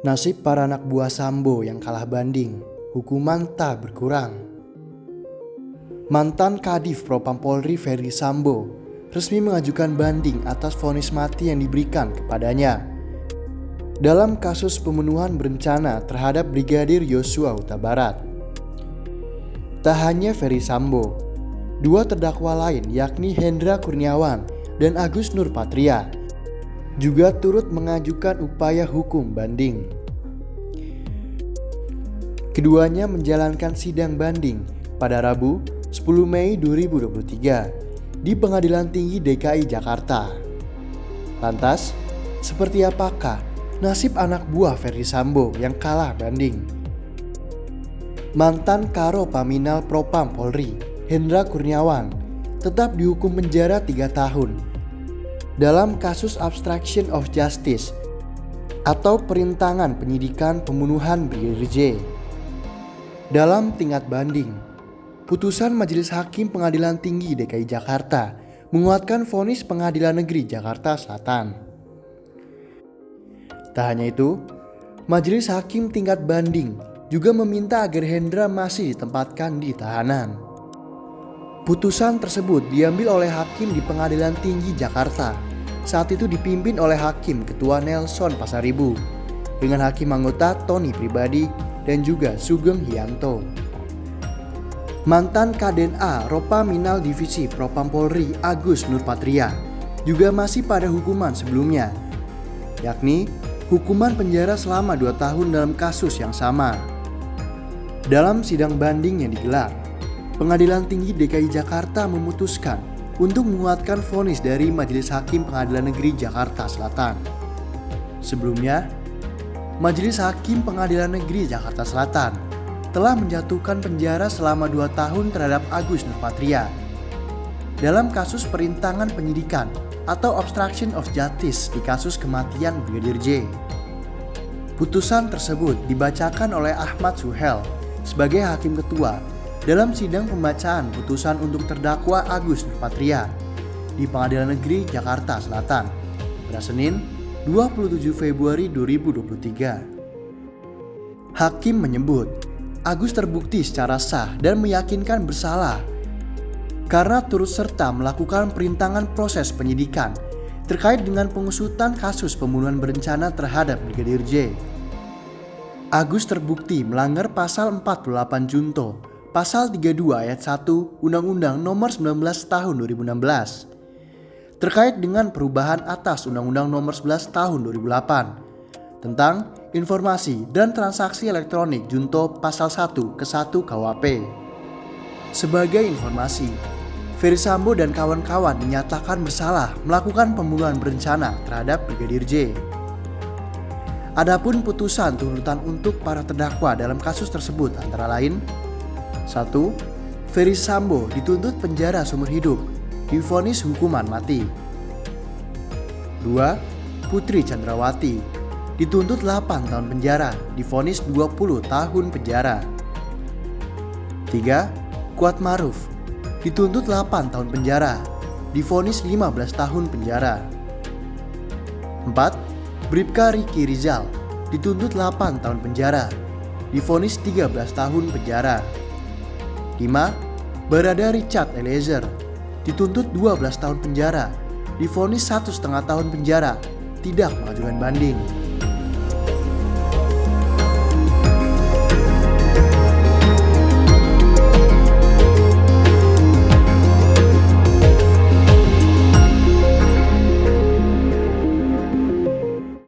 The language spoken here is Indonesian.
Nasib para anak buah Sambo yang kalah banding, hukuman tak berkurang. Mantan Kadif Propam Polri Ferdi Sambo resmi mengajukan banding atas vonis mati yang diberikan kepadanya dalam kasus pembunuhan berencana terhadap Brigadir Yosua Huta Barat. Tak hanya Ferdi Sambo, dua terdakwa lain yakni Hendra Kurniawan dan Agus Nurpatria juga turut mengajukan upaya hukum banding. Keduanya menjalankan sidang banding pada Rabu 10 Mei 2023 di Pengadilan Tinggi DKI Jakarta. Lantas, seperti apakah nasib anak buah Ferdi Sambo yang kalah banding? Mantan Karo Paminal Propam Polri, Hendra Kurniawan, tetap dihukum penjara 3 tahun dalam kasus obstruction of justice atau perintangan penyidikan pembunuhan Brigadir J. Dalam tingkat banding, putusan Majelis Hakim Pengadilan Tinggi DKI Jakarta menguatkan vonis Pengadilan Negeri Jakarta Selatan. Tak hanya itu, Majelis Hakim tingkat banding juga meminta agar Hendra masih ditempatkan di tahanan. Putusan tersebut diambil oleh Hakim di Pengadilan Tinggi Jakarta, saat itu dipimpin oleh Hakim Ketua Nelson Pasaribu, dengan Hakim anggota Tony Pribadi dan juga Sugeng Hianto. Mantan KDNA Ropaminal Divisi Propam Polri Agus Nurpatria juga masih pada hukuman sebelumnya, yakni hukuman penjara selama 2 tahun dalam kasus yang sama. Dalam sidang banding yang digelar, Pengadilan Tinggi DKI Jakarta memutuskan untuk menguatkan vonis dari Majelis Hakim Pengadilan Negeri Jakarta Selatan. Sebelumnya, Majelis Hakim Pengadilan Negeri Jakarta Selatan telah menjatuhkan penjara selama 2 tahun terhadap Agus Nurpatria dalam kasus perintangan penyidikan atau obstruction of justice di kasus kematian Brigadir J. Putusan tersebut dibacakan oleh Ahmad Suhel sebagai Hakim Ketua dalam sidang pembacaan putusan untuk terdakwa Agus Nurpatria di Pengadilan Negeri Jakarta Selatan pada Senin 27 Februari 2023. Hakim menyebut Agus terbukti secara sah dan meyakinkan bersalah karena turut serta melakukan perintangan proses penyidikan terkait dengan pengusutan kasus pembunuhan berencana terhadap Brigadir J. Agus terbukti melanggar pasal 48 Junto, pasal 32 ayat 1 Undang-Undang Nomor 19 Tahun 2016 terkait dengan perubahan atas Undang-Undang Nomor 11 Tahun 2008 tentang informasi dan transaksi elektronik Junto pasal 1 ke 1 KUHP. Sebagai informasi, Ferdi Sambo dan kawan-kawan dinyatakan bersalah melakukan pembunuhan berencana terhadap Brigadir J. Adapun putusan tuntutan untuk para terdakwa dalam kasus tersebut antara lain: 1. Ferdi Sambo dituntut penjara seumur hidup, divonis hukuman mati. 2. Putri Chandrawati dituntut 8 tahun penjara, divonis 20 tahun penjara. 3. Kuat Maruf dituntut 8 tahun penjara, divonis 15 tahun penjara. 4. Bribka Riki Rizal dituntut 8 tahun penjara, divonis 13 tahun penjara. 5. Barada Richard Eliezer dituntut 12 tahun penjara, divonis 1,5 tahun penjara, tidak mengajukan banding.